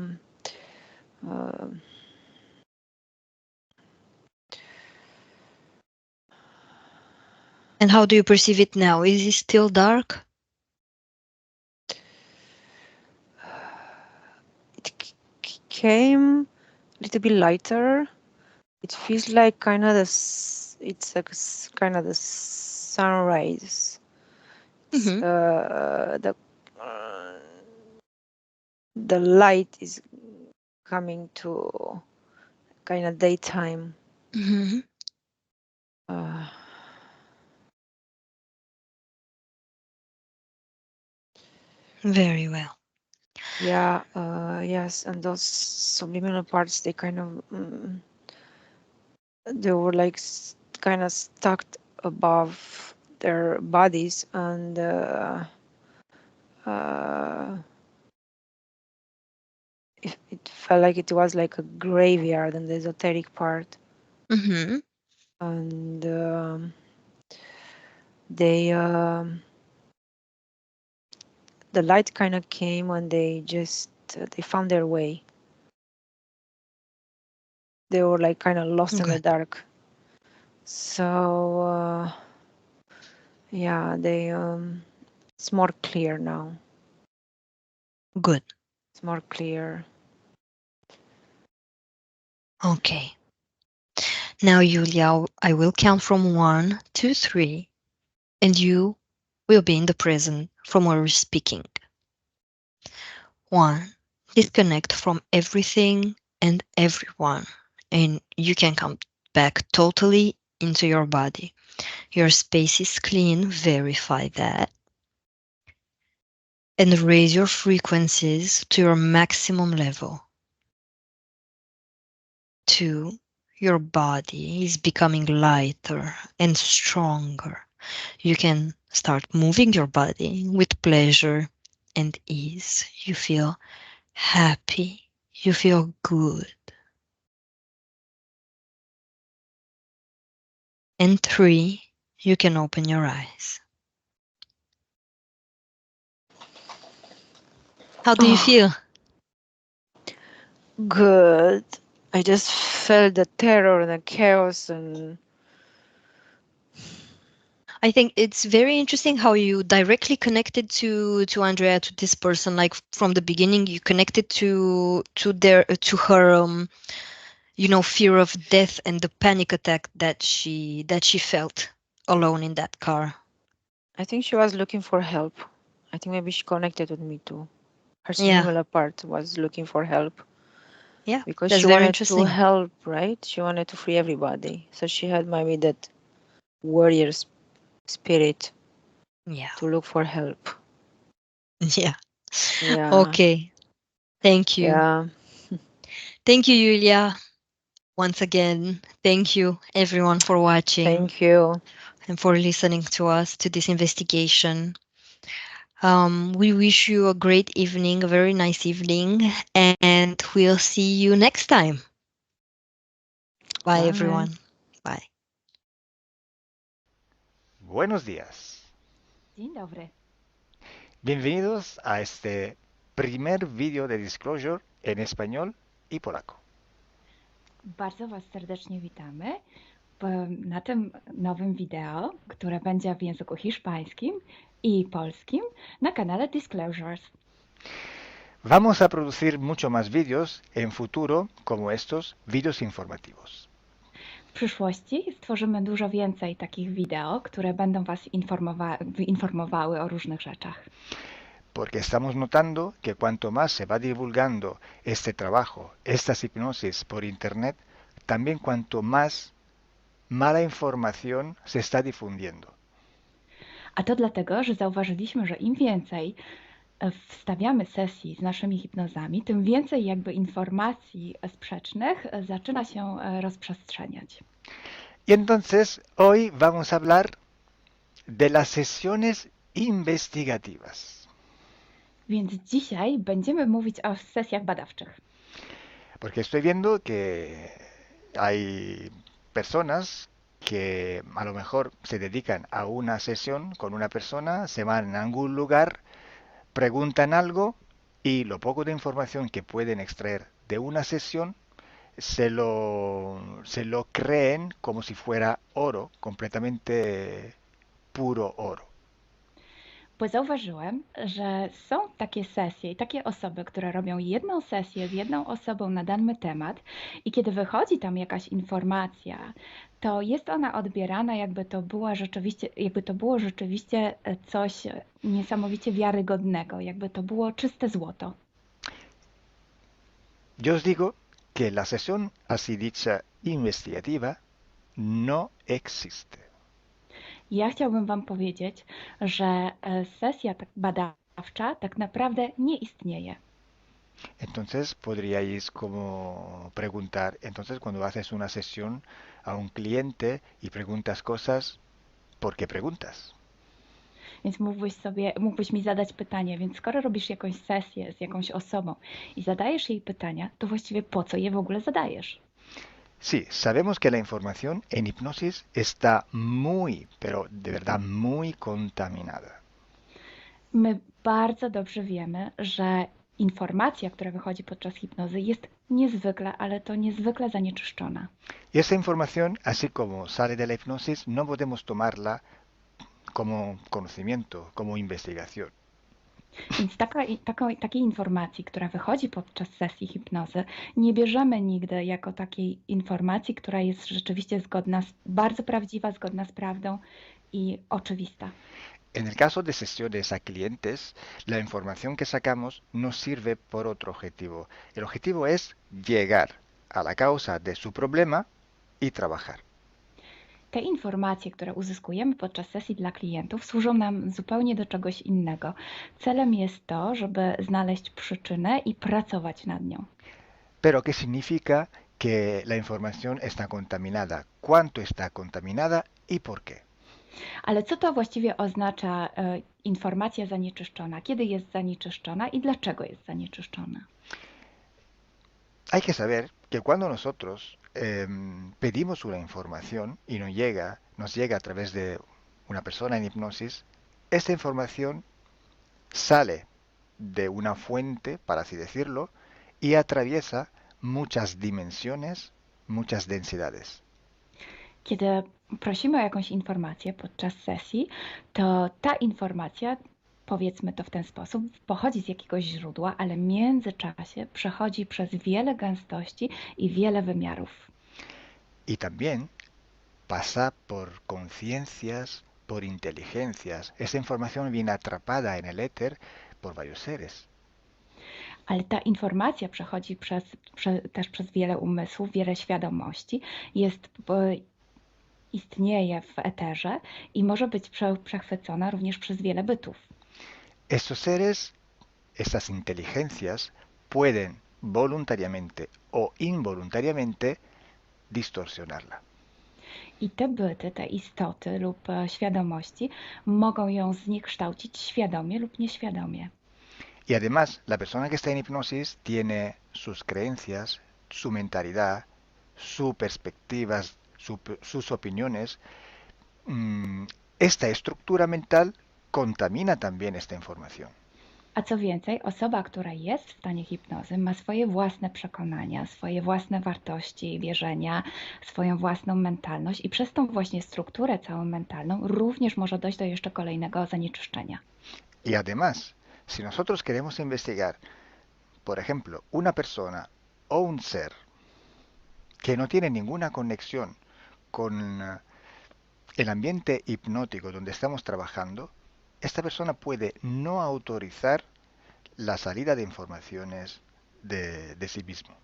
And how do you perceive it now? Is it still dark?
it came a little bit lighter. It feels like kind of it's like kind of the sunrise. It's,
Mm-hmm.
the light is coming to kind of daytime.
Mm-hmm.
Uh,
Very well.
yeah, yes, and those subliminal parts, they kind of they were like kind of stuck above their bodies, and uh, it felt like it was like a graveyard in the esoteric part,
Mm-hmm.
and they the light kind of came when they just they found their way. They were like kind of lost in the
Good.
dark. So yeah, they it's more clear now.
Good.
It's more clear.
Okay. Now, Julia, I will count from 1 to 3, and you will be in the present from where we're speaking. 1. Disconnect from everything and everyone, and you can come back totally into your body. Your space is clean, verify that, and raise your frequencies to your maximum level. 2. Your body is becoming lighter and stronger. You can start moving your body with pleasure and ease. You feel happy. You feel good. And 3, you can open your eyes. How do you
Oh,
feel?
good. I just felt the terror and the chaos, and
I think it's very interesting how you directly connected to Andrea, to this person. Like from the beginning, you connected to her fear of death and the panic attack that she felt alone in that car.
I think she was looking for help. I think maybe she connected with me too. Her
Yeah,
subliminal part was looking for help
yeah,
because
that's
she
very
wanted to
interesting.
help, right? She wanted to free everybody. So she had maybe that warrior spirit
Yeah,
to look for help.
yeah.
Yeah,
Okay, thank you.
yeah.
Thank you, Yulia. Once again, thank you everyone for watching
Thank you.
and for listening to us to this investigation. We wish you a great evening, a very nice evening, and we'll see you next time. Bye,
Bye.
everyone. Bye.
Buenos días.
Dzień dobry.
Bienvenidos a este primer vídeo de Disclosure en español y polaco.
Bardzo Was serdecznie witamy na tym nowym wideo, które będzie w języku hiszpańskim i polskim na kanale Disclosures.
Vamos a producir mucho más vídeos en futuro como estos vídeos informativos.
W przyszłości stworzymy dużo więcej takich wideo, które będą Was informowały o różnych rzeczach.
Porque estamos notando que cuanto más se va divulgando este trabajo, estas hipnosis por internet, también cuanto más mala información se está difundiendo.
A to dlatego, że zauważyliśmy, że im więcej wstawiamy sesji z naszymi hipnozami, tym więcej jakby informacji sprzecznych zaczyna się rozprzestrzeniać.
Y entonces hoy vamos a hablar de las sesiones investigativas.
Więc dzisiaj będziemy mówić o sesjach badawczych.
Porque estoy viendo que hay personas que a lo mejor se dedican a una sesión con una persona, se van a algún lugar, preguntan algo y lo poco de información que pueden extraer de una sesión se lo creen como si fuera oro, completamente puro oro.
Bo zauważyłem, że są takie sesje i takie osoby, które robią jedną sesję z jedną osobą na dany temat i kiedy wychodzi tam jakaś informacja, to jest ona odbierana jakby to było rzeczywiście coś niesamowicie wiarygodnego, jakby to było czyste złoto.
Yo os digo que la sesión así dicha investigativa no existe.
Ja chciałbym Wam powiedzieć, że sesja badawcza tak naprawdę nie istnieje.
Entonces podríais como preguntar, entonces cuando haces una sesión a un cliente y preguntas cosas, ¿por qué preguntas?
Więc mógłbyś mi zadać pytanie, więc skoro robisz jakąś sesję z jakąś osobą i zadajesz jej pytania, to właściwie po co je w ogóle zadajesz?
Sí, sabemos que la información en hipnosis está muy, pero de verdad muy contaminada.
My bardzo dobrze wiemy, że informacja, która wychodzi podczas hipnozy jest niezwykle, ale to niezwykle zanieczyszczona.
Y esta información, así como sale de la hipnosis, no podemos tomarla como conocimiento, como investigación.
Więc takiej informacji, która wychodzi podczas sesji hipnozy, nie bierzemy nigdy jako takiej informacji, która jest rzeczywiście bardzo prawdziwa, zgodna z prawdą i oczywista.
En el caso de sesiones a clientes, la información que sacamos nos sirve por otro objetivo. El objetivo es llegar a la causa de su problema y trabajar.
Te informacje, które uzyskujemy podczas sesji dla klientów, służą nam zupełnie do czegoś innego. Celem jest to, żeby znaleźć przyczynę i pracować nad nią.
Pero ¿qué significa que la información está contaminada? ¿Cuánto está contaminada y por qué?
Ale co to właściwie oznacza informacja zanieczyszczona? Kiedy jest zanieczyszczona i dlaczego jest zanieczyszczona?
Hay que saber que cuando nosotros pedimos una información y nos llega a través de una persona en hipnosis, esta información sale de una fuente, para así decirlo, y atraviesa muchas dimensiones, muchas densidades.
Kiedy prosimy o jakąś informację podczas sesji, to ta informacja, powiedzmy to w ten sposób, pochodzi z jakiegoś źródła, ale w międzyczasie przechodzi przez wiele gęstości i wiele wymiarów.
Y también pasa por conciencias, por inteligencias. Esa información viene atrapada en el éter por varios seres.
Ale ta informacja przechodzi też przez wiele umysłów, wiele świadomości, istnieje w eterze i może być przechwycona również przez wiele bytów.
Estos seres, estas inteligencias, pueden voluntariamente o involuntariamente distorsionarla.
I te byty, te istoty lub świadomości mogą ją zniekształcić świadomie lub nieświadomie.
Y además, la persona que está en hipnosis tiene sus creencias, su mentalidad, sus perspectivas, sus opiniones. Esta estructura mental contamina también esta información.
A co więcej, osoba, która jest w stanie hipnozy, ma swoje własne przekonania, swoje własne wartości i wierzenia, swoją własną mentalność i przez tą właśnie strukturę całą mentalną również może dojść do jeszcze kolejnego zanieczyszczenia.
Y además, si nosotros queremos investigar, por ejemplo, una persona o un ser que no tiene ninguna conexión con el ambiente hipnótico donde estamos trabajando, esta persona puede no autorizar la salida de informaciones de sí mismo.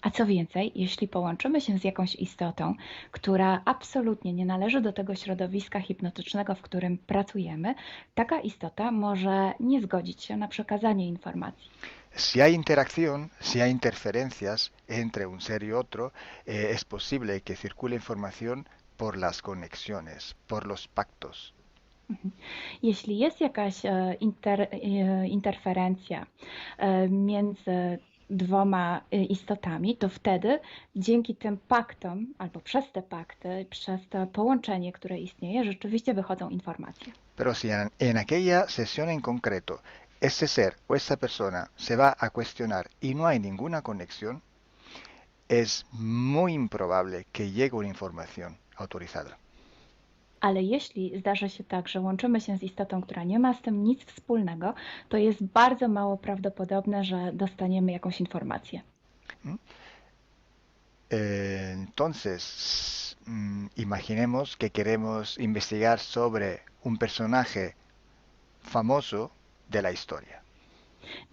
A co więcej, jeśli połączymy się z jakąś istotą, która absolutnie nie należy do tego środowiska hipnotycznego, w którym pracujemy, taka istota może nie zgodzić się na przekazanie informacji.
Si hay interacción, si hay interferencias entre un ser y otro, es posible que circule información por las conexiones, por los pactos.
Jeśli jest jakaś interferencja między dwoma istotami, to wtedy dzięki tym paktom, albo przez te pakty, przez to połączenie, które istnieje, rzeczywiście wychodzą informacje.
Pero si en aquella sesión en concreto ese ser o esa persona se va a cuestionar y no hay ninguna conexión, es muy improbable que llegue una información autorizada.
Ale jeśli zdarzy się tak, że łączymy się z istotą, która nie ma z tym nic wspólnego, to jest bardzo mało prawdopodobne, że dostaniemy jakąś informację.
Entonces, imaginemos que queremos investigar sobre un personaje famoso de la historia.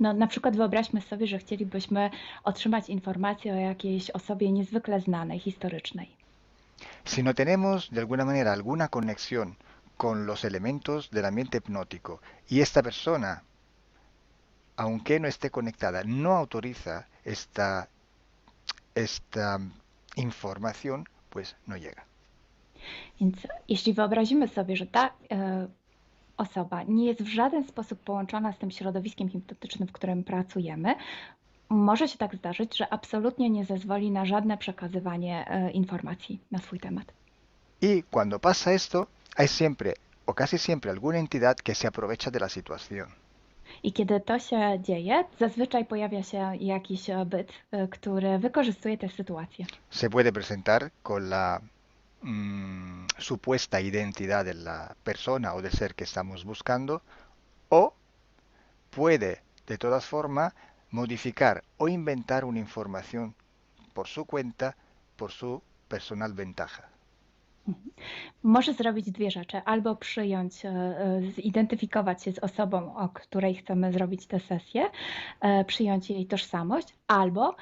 No, na przykład wyobraźmy sobie, że chcielibyśmy otrzymać informację o jakiejś osobie niezwykle znanej, historycznej.
Si no tenemos de alguna manera alguna conexión con los elementos del ambiente hipnótico y esta persona, aunque no esté conectada, no autoriza esta información, pues no llega.
Więc jeśli wyobrazimy sobie, że ta osoba nie jest w żaden sposób połączona z tym środowiskiem hipnotycznym, w którym pracujemy, może się tak zdarzyć, że absolutnie nie zezwoli na żadne przekazywanie informacji na swój temat.
Y cuando pasa esto, hay siempre o casi siempre alguna entidad que se aprovecha de la situación.
I kiedy to się dzieje, zazwyczaj pojawia się jakiś byt, który wykorzystuje tę sytuację.
Se puede presentar con la supuesta identidad de la persona o del ser que estamos buscando, o puede de todas formas modificar o inventar una información por su cuenta, por su personal ventaja.
Może zrobić dwie rzeczy. Albo przyjąć, zidentyfikować się z osobą, o której chcemy zrobić tę sesję, przyjąć jej tożsamość, albo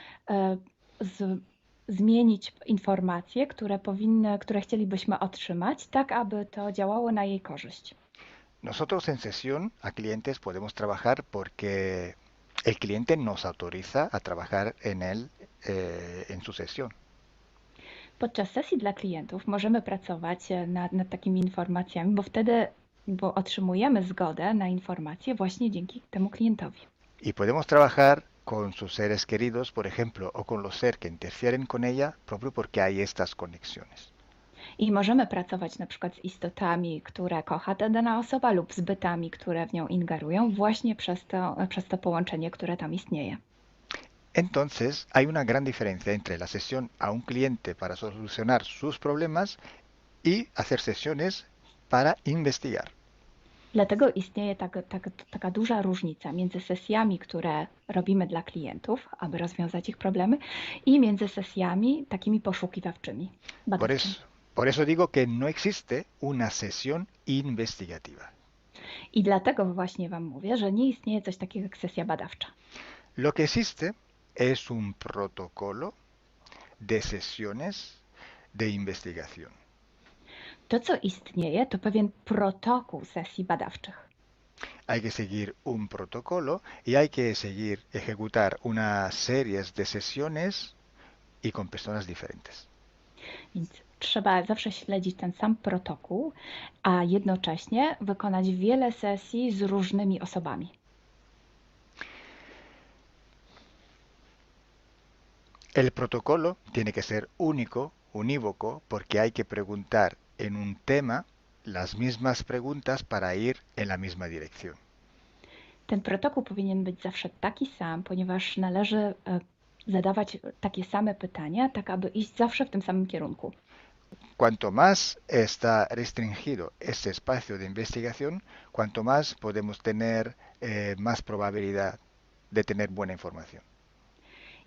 zmienić informacje, które chcielibyśmy otrzymać, tak aby to działało na jej korzyść.
Nosotros en sesión a clientes podemos trabajar porque el cliente nos autoriza a trabajar en su sesión.
Podczas sesji dla klientów możemy pracować nad takimi informacjami, bo otrzymujemy zgodę na informacje właśnie dzięki temu klientowi.
Y podemos trabajar con sus seres queridos, por ejemplo, o con los seres que interfieren con ella, propio porque hay estas conexiones.
I możemy pracować na przykład z istotami, które kocha ta dana osoba, lub z bytami, które w nią ingerują, właśnie przez to połączenie, które tam istnieje.
Entonces, hay una gran diferencia entre la sesión a un cliente para solucionar sus problemas y hacer sesiones para investigar.
Dlatego istnieje taka duża różnica między sesjami, które robimy dla klientów, aby rozwiązać ich problemy, i między sesjami takimi poszukiwawczymi,
Por
badawczymi.
eso, por eso digo que no existe una sesión investigativa.
I dlatego właśnie Wam mówię, że nie istnieje coś takiego jak sesja badawcza.
Lo que existe es un protocolo de sesiones de investigación.
To, co istnieje, to pewien protokół sesji badawczych.
Hay que seguir un protocolo y hay que seguir, ejecutar unas series de sesiones y con personas diferentes.
Więc trzeba zawsze śledzić ten sam protokół, a jednocześnie wykonać wiele sesji z różnymi osobami.
El protocolo tiene que ser único, unívoco, porque hay que preguntar en un tema las mismas preguntas para ir en la misma dirección.
Ten protokół powinien być zawsze taki sam, ponieważ należy zadawać takie same pytania, tak aby iść zawsze w tym samym kierunku.
Cuanto más está restringido este espacio de investigación, cuanto más podemos tener más probabilidad de tener buena información.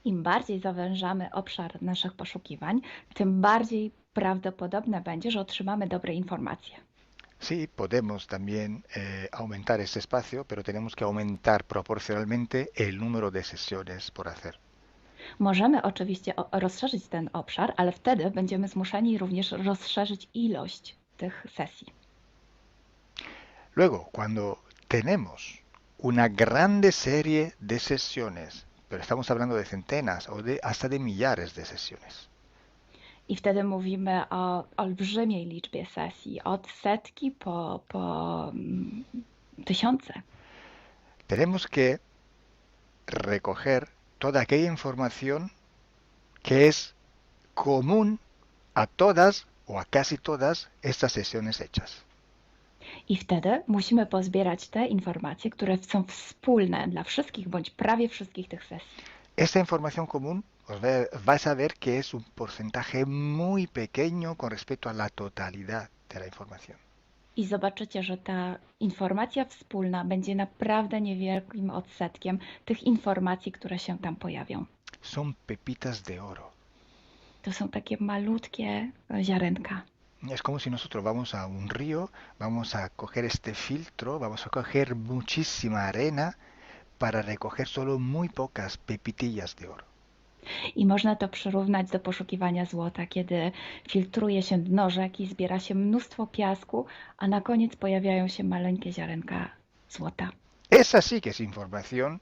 Im bardziej zawężamy obszar naszych poszukiwań, tym bardziej prawdopodobne będzie, że otrzymamy dobre informacje.
Sí, podemos también aumentar este espacio, pero tenemos que aumentar proporcionalmente el número de sesiones por hacer.
Możemy oczywiście rozszerzyć ten obszar, ale wtedy będziemy zmuszeni również rozszerzyć ilość tych sesji.
Luego, cuando tenemos una grande serie de sesiones, pero estamos hablando de centenas o hasta de millares de sesiones.
I wtedy mówimy o olbrzymiej liczbie sesji, od setki po tysiące.
Tenemos que recoger toda aquella información que es común a todas o a casi todas estas sesiones hechas.
I wtedy musimy pozbierać te informacje, które są wspólne dla wszystkich bądź prawie wszystkich tych sesji.
Esta información común vais a ver que es un porcentaje muy pequeño con respecto a la totalidad de la información.
I zobaczycie, że ta informacja wspólna będzie naprawdę niewielkim odsetkiem tych informacji, które się tam pojawią.
Son pepitas de oro.
To są takie malutkie ziarenka.
Es como si nosotros vamos a un río, vamos a coger este filtro, vamos a coger muchísima arena para recoger solo muy pocas pepitillas de oro.
I można to przyrównać do poszukiwania złota, kiedy filtruje się dno rzeki, zbiera się mnóstwo piasku, a na koniec pojawiają się maleńkie ziarenka złota.
Esa sí que es información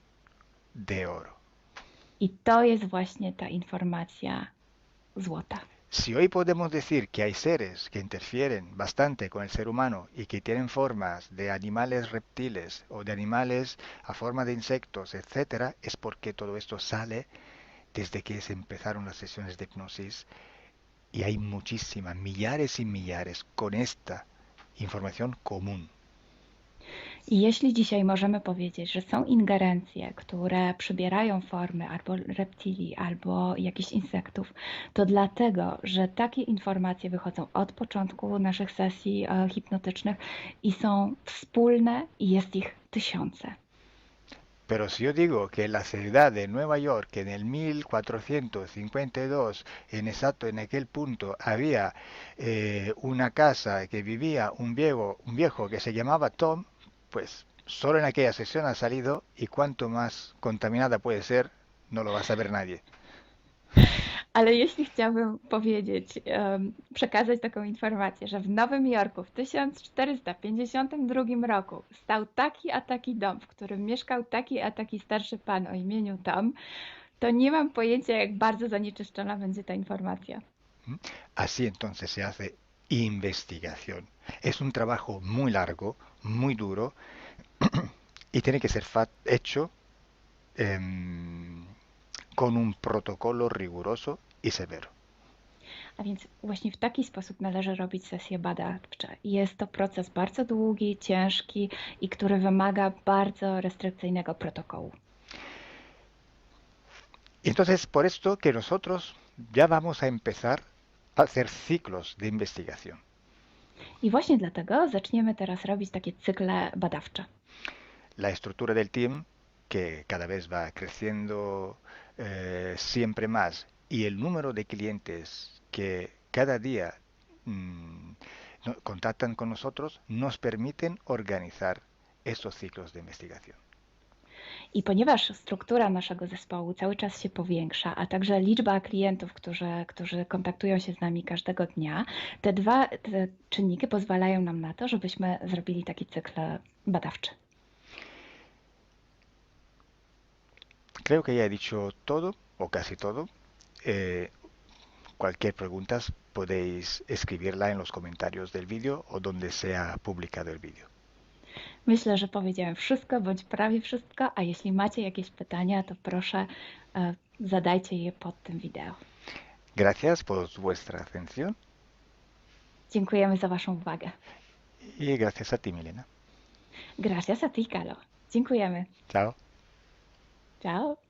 de oro.
I to jest właśnie ta informacja złota.
Si hoy podemos decir que hay seres que interfieren bastante con el ser humano y que tienen formas de animales reptiles o de animales a forma de insectos, etc., es porque todo esto sale desde que se empezaron las sesiones de hipnosis y hay muchísimas, millares y millares con esta información común.
I jeśli dzisiaj możemy powiedzieć, że są ingerencje, które przybierają formy albo reptilii, albo jakichś insektów, to dlatego, że takie informacje wychodzą od początku naszych sesji hipnotycznych i są wspólne i jest ich tysiące.
Pero si yo digo que en la ciudad de Nueva York, en el 1452, en aquel punto, había una casa que vivía un viejo que se llamaba Tom, pues solo en aquella sesión ha salido, y cuanto más contaminada puede ser, no lo va a saber nadie.
Ale jeśli chciałabym powiedzieć, przekazać taką informację, że w Nowym Jorku w 1452 roku stał taki a taki dom, w którym mieszkał taki a taki starszy pan o imieniu Tom, to nie mam pojęcia, jak bardzo zanieczyszczona będzie ta informacja.
Así entonces se hace investigación. Es un trabajo muy largo, muy duro, y tiene que ser hecho con un protocolo riguroso y severo.
A więc właśnie w taki sposób należy robić sesje badawcze. Jest to proces bardzo długi, ciężki i który wymaga bardzo restrykcyjnego protokołu.
Y entonces, por esto que nosotros ya vamos a empezar a hacer ciclos de investigación.
I właśnie dlatego zaczniemy teraz robić takie cykle badawcze.
La estructura del team, que cada vez va creciendo siempre más, y el número de clientes que cada día contactan con nosotros, nos permiten organizar estos ciclos de investigación.
I ponieważ struktura naszego zespołu cały czas się powiększa, a także liczba klientów, którzy kontaktują się z nami każdego dnia, te czynniki pozwalają nam na to, żebyśmy zrobili taki cykl badawczy.
Creo que ya he dicho todo, o casi todo. Cualquier pregunta podéis escribirla en los comentarios del vídeo o donde sea publicado el vídeo.
Myślę, że powiedziałem wszystko, bądź prawie wszystko, a jeśli macie jakieś pytania, to proszę zadajcie je pod tym wideo.
Gracias por vuestra atención.
Dziękujemy za Waszą uwagę.
Y gracias a ti, Milena.
Gracias a ti, Kalo. Dziękujemy.
Chao.
Ciao.